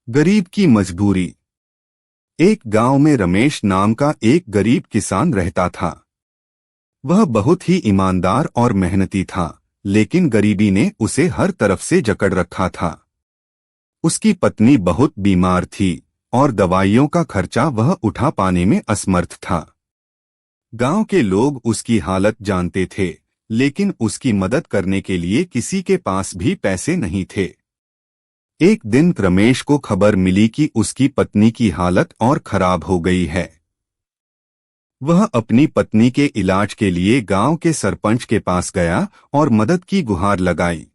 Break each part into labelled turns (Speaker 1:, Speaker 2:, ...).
Speaker 1: गरीब की मजबूरी। एक गांव में रमेश नाम का एक गरीब किसान रहता था। वह बहुत ही ईमानदार और मेहनती था, लेकिन गरीबी ने उसे हर तरफ से जकड़ रखा था। उसकी पत्नी बहुत बीमार थी और दवाइयों का खर्चा वह उठा पाने में असमर्थ था। गांव के लोग उसकी हालत जानते थे, लेकिन उसकी मदद करने के लिए किसी के पास भी पैसे नहीं थे। एक दिन रमेश को खबर मिली कि उसकी पत्नी की हालत और खराब हो गई है। वह अपनी पत्नी के इलाज के लिए गांव के सरपंच के पास गया और मदद की गुहार लगाई।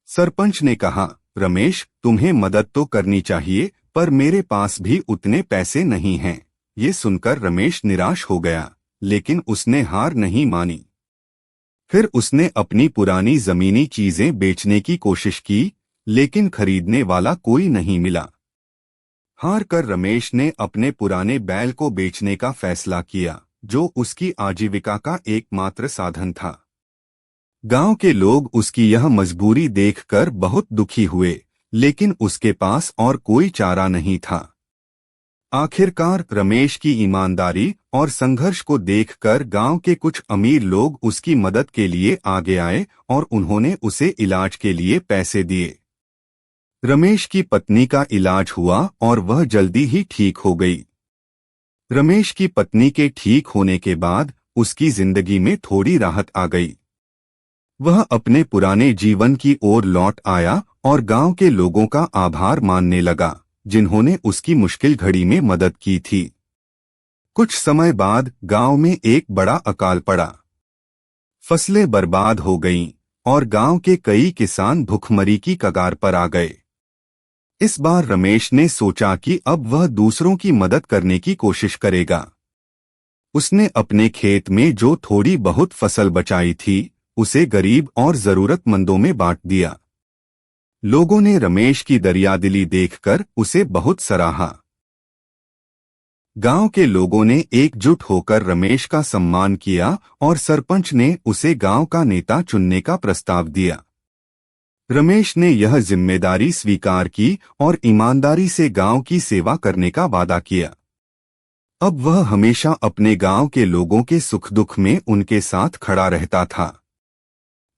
Speaker 1: सरपंच ने कहा, रमेश, तुम्हें मदद तो करनी चाहिए, पर मेरे पास भी उतने पैसे नहीं हैं। ये सुनकर रमेश निराश हो गया, लेकिन उसने हार नहीं मानी। फिर उसने अपनी पुरानी जमीनी चीजें बेचने की कोशिश की, लेकिन खरीदने वाला कोई नहीं मिला। हार कर रमेश ने अपने पुराने बैल को बेचने का फैसला किया, जो उसकी आजीविका का एकमात्र साधन था। गांव के लोग उसकी यह मजबूरी देखकर बहुत दुखी हुए, लेकिन उसके पास और कोई चारा नहीं था। आखिरकार रमेश की ईमानदारी और संघर्ष को देखकर गांव के कुछ अमीर लोग उसकी मदद के लिए आगे आए और उन्होंने उसे इलाज के लिए पैसे दिए। रमेश की पत्नी का इलाज हुआ और वह जल्दी ही ठीक हो गई। रमेश की पत्नी के ठीक होने के बाद उसकी जिंदगी में थोड़ी राहत आ गई। वह अपने पुराने जीवन की ओर लौट आया और गांव के लोगों का आभार मानने लगा, जिन्होंने उसकी मुश्किल घड़ी में मदद की थी। कुछ समय बाद गांव में एक बड़ा अकाल पड़ा। फसलें बर्बाद हो गईं और गांव के कई किसान भुखमरी की कगार पर आ गए। इस बार रमेश ने सोचा कि अब वह दूसरों की मदद करने की कोशिश करेगा। उसने अपने खेत में जो थोड़ी बहुत फसल बचाई थी, उसे गरीब और जरूरतमंदों में बांट दिया। लोगों ने रमेश की दरियादिली देखकर उसे बहुत सराहा। गांव के लोगों ने एकजुट होकर रमेश का सम्मान किया और सरपंच ने उसे गांव का नेता चुनने का प्रस्ताव दिया। रमेश ने यह जिम्मेदारी स्वीकार की और ईमानदारी से गांव की सेवा करने का वादा किया। अब वह हमेशा अपने गांव के लोगों के सुख दुख में उनके साथ खड़ा रहता था।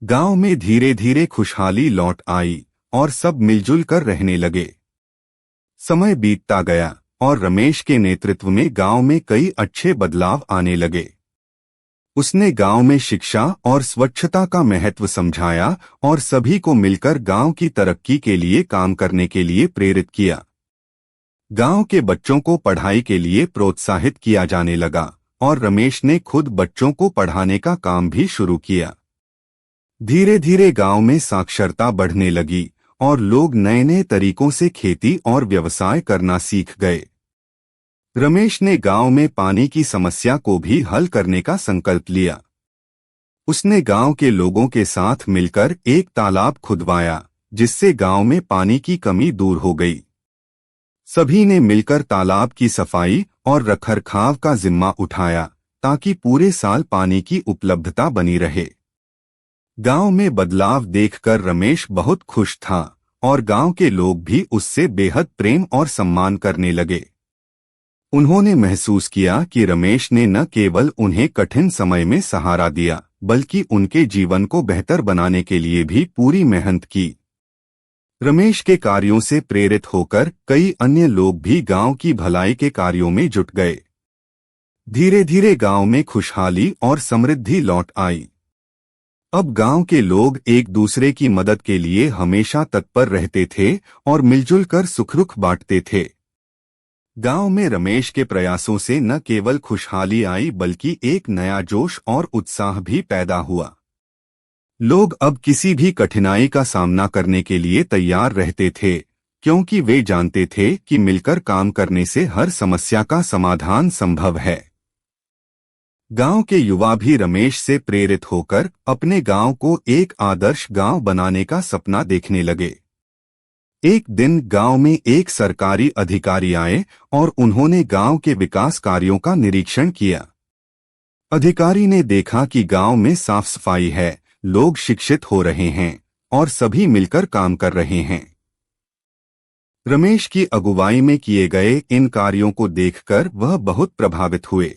Speaker 1: गांव में धीरे धीरे खुशहाली लौट आई और सब मिलजुल कर रहने लगे। समय बीतता गया और रमेश के नेतृत्व में गांव में कई अच्छे बदलाव आने लगे। उसने गांव में शिक्षा और स्वच्छता का महत्व समझाया और सभी को मिलकर गांव की तरक्की के लिए काम करने के लिए प्रेरित किया। गांव के बच्चों को पढ़ाई के लिए प्रोत्साहित किया जाने लगा और रमेश ने खुद बच्चों को पढ़ाने का काम भी शुरू किया। धीरे धीरे गांव में साक्षरता बढ़ने लगी और लोग नए नए तरीकों से खेती और व्यवसाय करना सीख गए। रमेश ने गांव में पानी की समस्या को भी हल करने का संकल्प लिया। उसने गांव के लोगों के साथ मिलकर एक तालाब खुदवाया, जिससे गांव में पानी की कमी दूर हो गई। सभी ने मिलकर तालाब की सफाई और रखरखाव का जिम्मा उठाया, ताकि पूरे साल पानी की उपलब्धता बनी रहे। गांव में बदलाव देखकर रमेश बहुत खुश था और गांव के लोग भी उससे बेहद प्रेम और सम्मान करने लगे। उन्होंने महसूस किया कि रमेश ने न केवल उन्हें कठिन समय में सहारा दिया, बल्कि उनके जीवन को बेहतर बनाने के लिए भी पूरी मेहनत की। रमेश के कार्यों से प्रेरित होकर कई अन्य लोग भी गांव की भलाई के कार्यों में जुट गए। धीरे धीरे गांव में खुशहाली और समृद्धि लौट आई। अब गांव के लोग एक दूसरे की मदद के लिए हमेशा तत्पर रहते थे और मिलजुल कर सुख दुख बांटते थे। गांव में रमेश के प्रयासों से न केवल खुशहाली आई, बल्कि एक नया जोश और उत्साह भी पैदा हुआ। लोग अब किसी भी कठिनाई का सामना करने के लिए तैयार रहते थे, क्योंकि वे जानते थे कि मिलकर काम करने से हर समस्या का समाधान संभव है। गांव के युवा भी रमेश से प्रेरित होकर अपने गांव को एक आदर्श गांव बनाने का सपना देखने लगे। एक दिन गांव में एक सरकारी अधिकारी आए और उन्होंने गांव के विकास कार्यों का निरीक्षण किया। अधिकारी ने देखा कि गांव में साफ सफाई है, लोग शिक्षित हो रहे हैं और सभी मिलकर काम कर रहे हैं। रमेश की अगुवाई में किए गए इन कार्यों को देखकर वह बहुत प्रभावित हुए।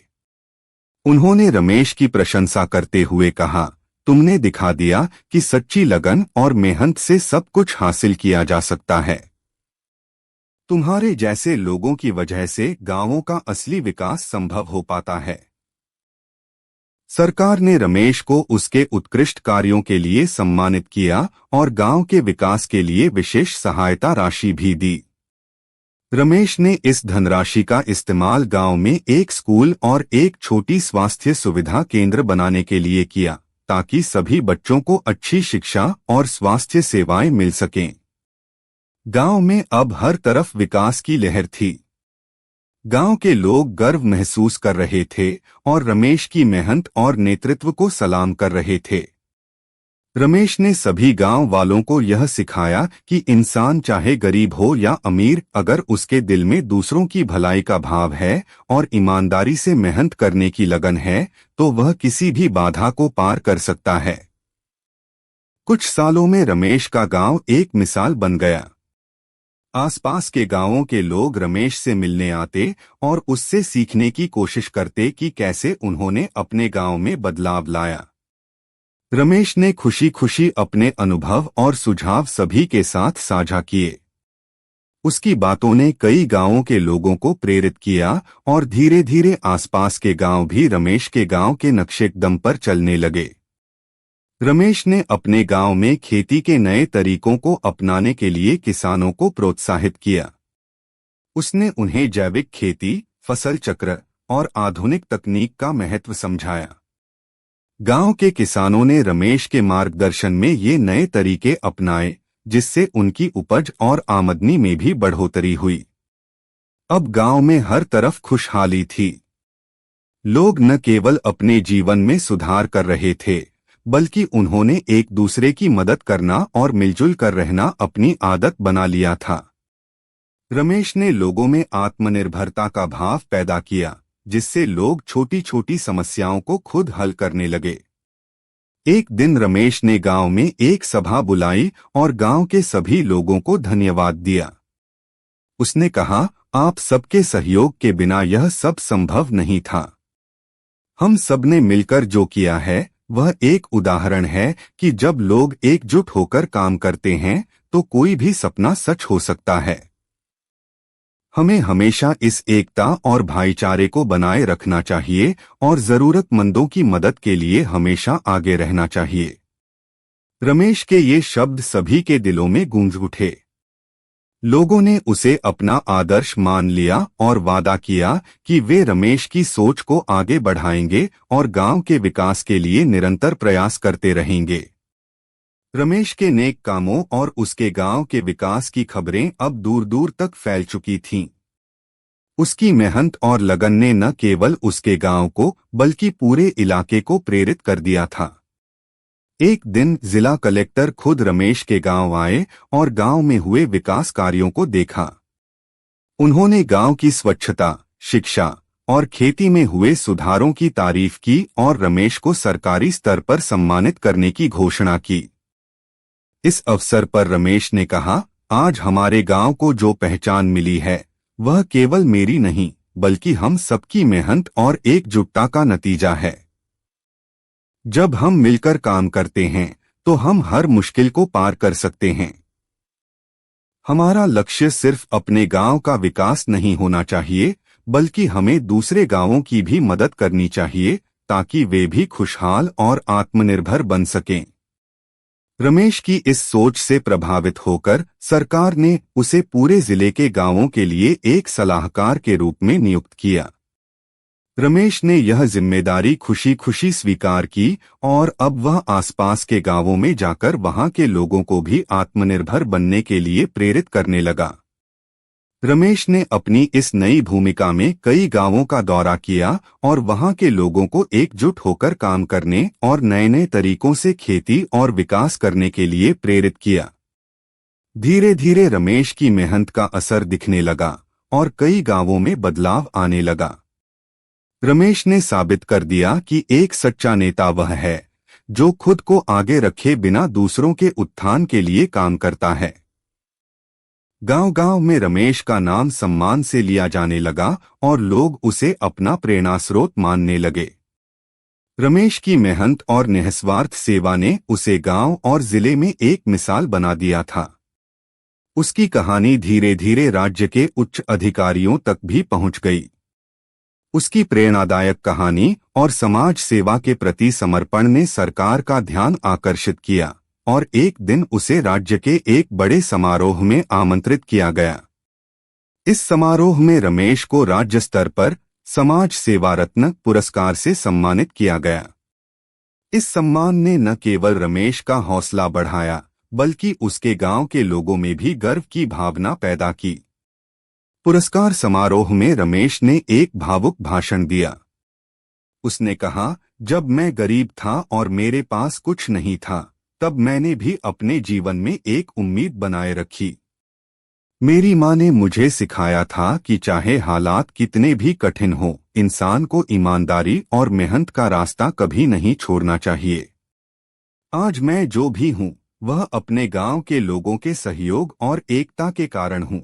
Speaker 1: उन्होंने रमेश की प्रशंसा करते हुए कहा, तुमने दिखा दिया कि सच्ची लगन और मेहनत से सब कुछ हासिल किया जा सकता है। तुम्हारे जैसे लोगों की वजह से गांवों का असली विकास संभव हो पाता है। सरकार ने रमेश को उसके उत्कृष्ट कार्यों के लिए सम्मानित किया और गांव के विकास के लिए विशेष सहायता राशि भी दी। रमेश ने इस धनराशि का इस्तेमाल गांव में एक स्कूल और एक छोटी स्वास्थ्य सुविधा केंद्र बनाने के लिए किया, ताकि सभी बच्चों को अच्छी शिक्षा और स्वास्थ्य सेवाएं मिल सकें। गांव में अब हर तरफ विकास की लहर थी। गांव के लोग गर्व महसूस कर रहे थे और रमेश की मेहनत और नेतृत्व को सलाम कर रहे थे। रमेश ने सभी गांव वालों को यह सिखाया कि इंसान चाहे गरीब हो या अमीर, अगर उसके दिल में दूसरों की भलाई का भाव है और ईमानदारी से मेहनत करने की लगन है, तो वह किसी भी बाधा को पार कर सकता है। कुछ सालों में रमेश का गांव एक मिसाल बन गया। आसपास के गांवों के लोग रमेश से मिलने आते और उससे सीखने की कोशिश करते कि कैसे उन्होंने अपने गांव में बदलाव लाया। रमेश ने खुशी खुशी अपने अनुभव और सुझाव सभी के साथ साझा किए। उसकी बातों ने कई गांवों के लोगों को प्रेरित किया और धीरे धीरे आसपास के गांव भी रमेश के गांव के नक्शेकदम पर चलने लगे। रमेश ने अपने गांव में खेती के नए तरीकों को अपनाने के लिए किसानों को प्रोत्साहित किया। उसने उन्हें जैविक खेती, फसल चक्र और आधुनिक तकनीक का महत्व समझाया। गांव के किसानों ने रमेश के मार्गदर्शन में ये नए तरीके अपनाए, जिससे उनकी उपज और आमदनी में भी बढ़ोतरी हुई। अब गांव में हर तरफ खुशहाली थी। लोग न केवल अपने जीवन में सुधार कर रहे थे, बल्कि उन्होंने एक दूसरे की मदद करना और मिलजुल कर रहना अपनी आदत बना लिया था। रमेश ने लोगों में आत्मनिर्भरता का भाव पैदा किया, जिससे लोग छोटी छोटी समस्याओं को खुद हल करने लगे। एक दिन रमेश ने गांव में एक सभा बुलाई और गांव के सभी लोगों को धन्यवाद दिया। उसने कहा, आप सबके सहयोग के बिना यह सब संभव नहीं था। हम सबने मिलकर जो किया है वह एक उदाहरण है कि जब लोग एकजुट होकर काम करते हैं तो कोई भी सपना सच हो सकता है। हमें हमेशा इस एकता और भाईचारे को बनाए रखना चाहिए और जरूरतमंदों की मदद के लिए हमेशा आगे रहना चाहिए। रमेश के ये शब्द सभी के दिलों में गूंज उठे। लोगों ने उसे अपना आदर्श मान लिया और वादा किया कि वे रमेश की सोच को आगे बढ़ाएंगे और गांव के विकास के लिए निरंतर प्रयास करते रहेंगे। रमेश के नेक कामों और उसके गांव के विकास की खबरें अब दूर दूर तक फैल चुकी थीं। उसकी मेहनत और लगन ने न केवल उसके गांव को बल्कि पूरे इलाके को प्रेरित कर दिया था। एक दिन जिला कलेक्टर खुद रमेश के गांव आए और गांव में हुए विकास कार्यों को देखा। उन्होंने गांव की स्वच्छता, शिक्षा और खेती में हुए सुधारों की तारीफ की और रमेश को सरकारी स्तर पर सम्मानित करने की घोषणा की। इस अवसर पर रमेश ने कहा, आज हमारे गांव को जो पहचान मिली है वह केवल मेरी नहीं बल्कि हम सबकी मेहनत और एकजुटता का नतीजा है। जब हम मिलकर काम करते हैं तो हम हर मुश्किल को पार कर सकते हैं। हमारा लक्ष्य सिर्फ अपने गांव का विकास नहीं होना चाहिए, बल्कि हमें दूसरे गांवों की भी मदद करनी चाहिए ताकि वे भी खुशहाल और आत्मनिर्भर बन सकें। रमेश की इस सोच से प्रभावित होकर सरकार ने उसे पूरे जिले के गांवों के लिए एक सलाहकार के रूप में नियुक्त किया। रमेश ने यह जिम्मेदारी खुशी खुशी स्वीकार की और अब वह आसपास के गांवों में जाकर वहां के लोगों को भी आत्मनिर्भर बनने के लिए प्रेरित करने लगा। रमेश ने अपनी इस नई भूमिका में कई गांवों का दौरा किया और वहां के लोगों को एकजुट होकर काम करने और नए नए तरीकों से खेती और विकास करने के लिए प्रेरित किया। धीरे धीरे रमेश की मेहनत का असर दिखने लगा और कई गांवों में बदलाव आने लगा। रमेश ने साबित कर दिया कि एक सच्चा नेता वह है जो खुद को आगे रखे बिना दूसरों के उत्थान के लिए काम करता है। गांव-गांव में रमेश का नाम सम्मान से लिया जाने लगा और लोग उसे अपना प्रेरणास्रोत मानने लगे। रमेश की मेहनत और निस्वार्थ सेवा ने उसे गांव और जिले में एक मिसाल बना दिया था। उसकी कहानी धीरे धीरे राज्य के उच्च अधिकारियों तक भी पहुंच गई। उसकी प्रेरणादायक कहानी और समाज सेवा के प्रति समर्पण ने सरकार का ध्यान आकर्षित किया और एक दिन उसे राज्य के एक बड़े समारोह में आमंत्रित किया गया। इस समारोह में रमेश को राज्य स्तर पर समाज सेवा रत्न पुरस्कार से सम्मानित किया गया। इस सम्मान ने न केवल रमेश का हौसला बढ़ाया बल्कि उसके गांव के लोगों में भी गर्व की भावना पैदा की। पुरस्कार समारोह में रमेश ने एक भावुक भाषण दिया। उसने कहा, जब मैं गरीब था और मेरे पास कुछ नहीं था, तब मैंने भी अपने जीवन में एक उम्मीद बनाए रखी। मेरी माँ ने मुझे सिखाया था कि चाहे हालात कितने भी कठिन हो, इंसान को ईमानदारी और मेहनत का रास्ता कभी नहीं छोड़ना चाहिए। आज मैं जो भी हूँ, वह अपने गांव के लोगों के सहयोग और एकता के कारण हूँ।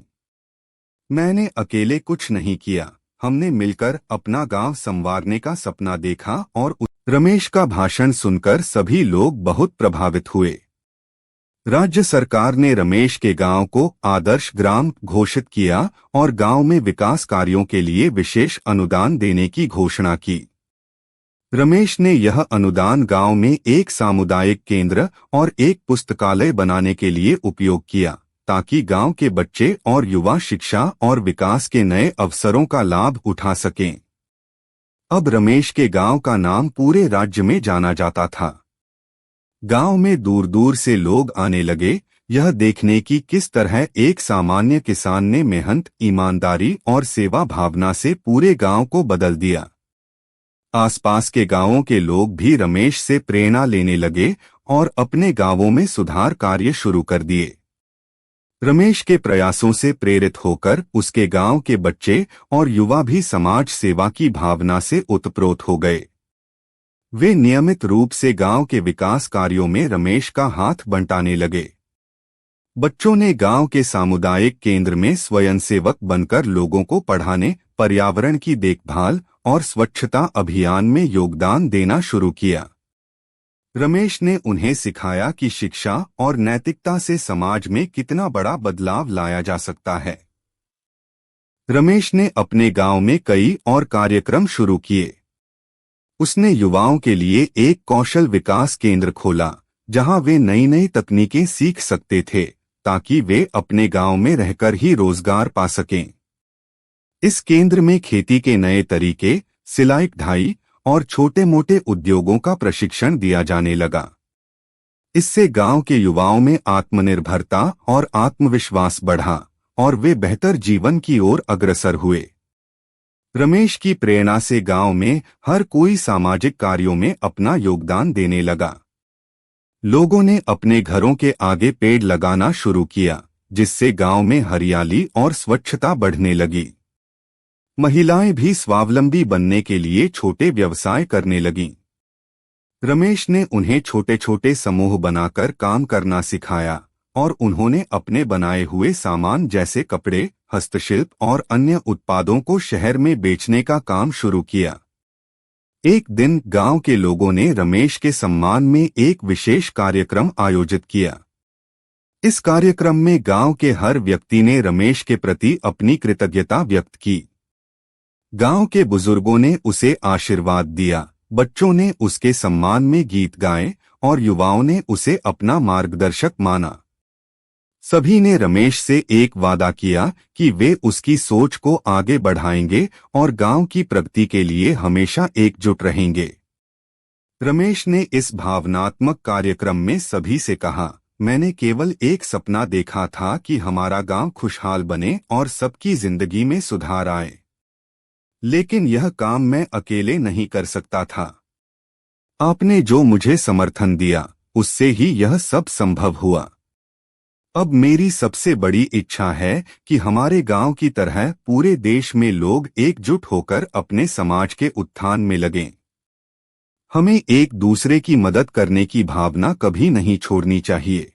Speaker 1: मैंने अकेले कुछ नहीं किया, हमने मिलकर अपना गांव संवारने का सपना देखा और रमेश का भाषण सुनकर सभी लोग बहुत प्रभावित हुए। राज्य सरकार ने रमेश के गांव को आदर्श ग्राम घोषित किया और गांव में विकास कार्यों के लिए विशेष अनुदान देने की घोषणा की। रमेश ने यह अनुदान गांव में एक सामुदायिक केंद्र और एक पुस्तकालय बनाने के लिए उपयोग किया, ताकि गांव के बच्चे और युवा शिक्षा और विकास के नए अवसरों का लाभ उठा सकें। अब रमेश के गांव का नाम पूरे राज्य में जाना जाता था। गांव में दूर दूर से लोग आने लगे, यह देखने की किस तरह एक सामान्य किसान ने मेहनत, ईमानदारी और सेवा भावना से पूरे गांव को बदल दिया। आसपास के गांवों के लोग भी रमेश से प्रेरणा लेने लगे और अपने गांवों में सुधार कार्य शुरू कर दिए। रमेश के प्रयासों से प्रेरित होकर उसके गांव के बच्चे और युवा भी समाज सेवा की भावना से ओतप्रोत हो गए। वे नियमित रूप से गांव के विकास कार्यों में रमेश का हाथ बंटाने लगे। बच्चों ने गांव के सामुदायिक केंद्र में स्वयंसेवक बनकर लोगों को पढ़ाने, पर्यावरण की देखभाल और स्वच्छता अभियान में योगदान देना शुरू किया। रमेश ने उन्हें सिखाया कि शिक्षा और नैतिकता से समाज में कितना बड़ा बदलाव लाया जा सकता है। रमेश ने अपने गांव में कई और कार्यक्रम शुरू किए। उसने युवाओं के लिए एक कौशल विकास केंद्र खोला, जहां वे नई नई तकनीकें सीख सकते थे, ताकि वे अपने गांव में रहकर ही रोजगार पा सकें। इस केंद्र में खेती के नए तरीके, सिलाई कढ़ाई और छोटे मोटे उद्योगों का प्रशिक्षण दिया जाने लगा। इससे गांव के युवाओं में आत्मनिर्भरता और आत्मविश्वास बढ़ा और वे बेहतर जीवन की ओर अग्रसर हुए। रमेश की प्रेरणा से गांव में हर कोई सामाजिक कार्यों में अपना योगदान देने लगा। लोगों ने अपने घरों के आगे पेड़ लगाना शुरू किया, जिससे गांव में हरियाली और स्वच्छता बढ़ने लगी। महिलाएं भी स्वावलंबी बनने के लिए छोटे व्यवसाय करने लगीं। रमेश ने उन्हें छोटे छोटे समूह बनाकर काम करना सिखाया और उन्होंने अपने बनाए हुए सामान जैसे कपड़े, हस्तशिल्प और अन्य उत्पादों को शहर में बेचने का काम शुरू किया। एक दिन गांव के लोगों ने रमेश के सम्मान में एक विशेष कार्यक्रम आयोजित किया। इस कार्यक्रम में गांव के हर व्यक्ति ने रमेश के प्रति अपनी कृतज्ञता व्यक्त की। गांव के बुजुर्गों ने उसे आशीर्वाद दिया, बच्चों ने उसके सम्मान में गीत गाए और युवाओं ने उसे अपना मार्गदर्शक माना। सभी ने रमेश से एक वादा किया कि वे उसकी सोच को आगे बढ़ाएंगे और गांव की प्रगति के लिए हमेशा एकजुट रहेंगे। रमेश ने इस भावनात्मक कार्यक्रम में सभी से कहा, मैंने केवल एक सपना देखा था कि हमारा गांव खुशहाल बने और सबकी जिंदगी में सुधार आए। लेकिन यह काम मैं अकेले नहीं कर सकता था। आपने जो मुझे समर्थन दिया, उससे ही यह सब संभव हुआ। अब मेरी सबसे बड़ी इच्छा है कि हमारे गांव की तरह पूरे देश में लोग एकजुट होकर अपने समाज के उत्थान में लगें। हमें एक दूसरे की मदद करने की भावना कभी नहीं छोड़नी चाहिए।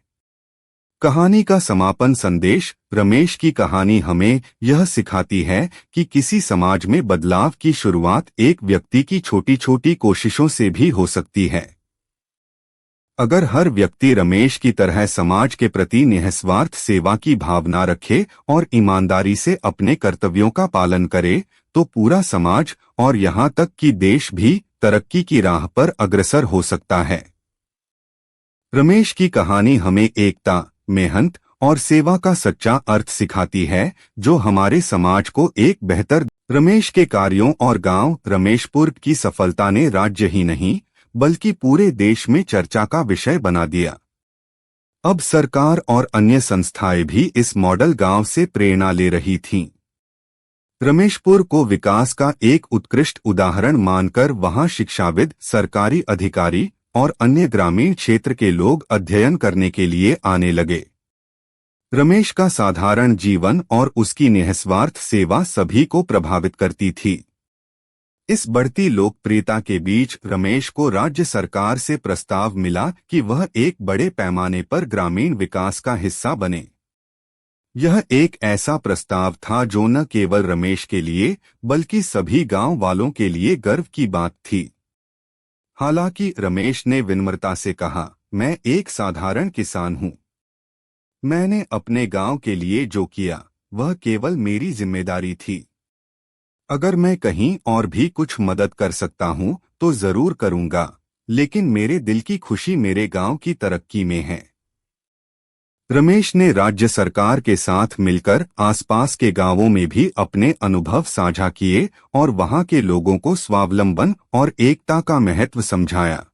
Speaker 1: कहानी का समापन संदेश। रमेश की कहानी हमें यह सिखाती है कि किसी समाज में बदलाव की शुरुआत एक व्यक्ति की छोटी छोटी कोशिशों से भी हो सकती है। अगर हर व्यक्ति रमेश की तरह समाज के प्रति निस्वार्थ सेवा की भावना रखे और ईमानदारी से अपने कर्तव्यों का पालन करे, तो पूरा समाज और यहाँ तक कि देश भी तरक्की की राह पर अग्रसर हो सकता है। रमेश की कहानी हमें एकता, मेहनत और सेवा का सच्चा अर्थ सिखाती है, जो हमारे समाज को एक बेहतर। रमेश के कार्यों और गांव रमेशपुर की सफलता ने राज्य ही नहीं बल्कि पूरे देश में चर्चा का विषय बना दिया। अब सरकार और अन्य संस्थाएं भी इस मॉडल गांव से प्रेरणा ले रही थीं। रमेशपुर को विकास का एक उत्कृष्ट उदाहरण मानकर वहां शिक्षाविद, सरकारी अधिकारी और अन्य ग्रामीण क्षेत्र के लोग अध्ययन करने के लिए आने लगे। रमेश का साधारण जीवन और उसकी निस्वार्थ सेवा सभी को प्रभावित करती थी। इस बढ़ती लोकप्रियता के बीच रमेश को राज्य सरकार से प्रस्ताव मिला कि वह एक बड़े पैमाने पर ग्रामीण विकास का हिस्सा बने। यह एक ऐसा प्रस्ताव था जो न केवल रमेश के लिए बल्कि सभी गांव वालों के लिए गर्व की बात थी। हालांकि रमेश ने विनम्रता से कहा, मैं एक साधारण किसान हूं। मैंने अपने गांव के लिए जो किया वह केवल मेरी जिम्मेदारी थी। अगर मैं कहीं और भी कुछ मदद कर सकता हूं तो जरूर करूंगा, लेकिन मेरे दिल की खुशी मेरे गांव की तरक्की में है। रमेश ने राज्य सरकार के साथ मिलकर आसपास के गांवों में भी अपने अनुभव साझा किए और वहां के लोगों को स्वावलंबन और एकता का महत्व समझाया।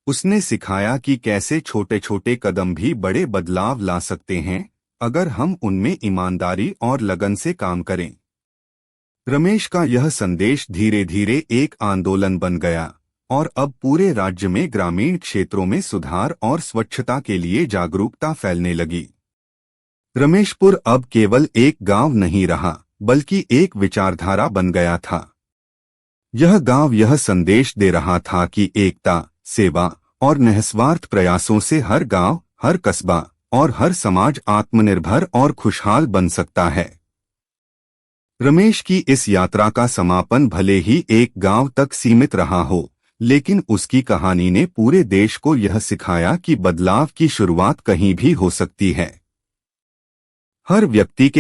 Speaker 1: उसने सिखाया कि कैसे छोटे छोटे कदम भी बड़े बदलाव ला सकते हैं, अगर हम उनमें ईमानदारी और लगन से काम करें। रमेश का यह संदेश धीरे धीरे एक आंदोलन बन गया और अब पूरे राज्य में ग्रामीण क्षेत्रों में सुधार और स्वच्छता के लिए जागरूकता फैलने लगी। रमेशपुर अब केवल एक गांव नहीं रहा बल्कि एक विचारधारा बन गया था। यह गांव यह संदेश दे रहा था कि एकता, सेवा और निस्वार्थ प्रयासों से हर गांव, हर कस्बा और हर समाज आत्मनिर्भर और खुशहाल बन सकता है। रमेश की इस यात्रा का समापन भले ही एक गांव तक सीमित रहा हो, लेकिन उसकी कहानी ने पूरे देश को यह सिखाया कि बदलाव की शुरुआत कहीं भी हो सकती है। हर व्यक्ति के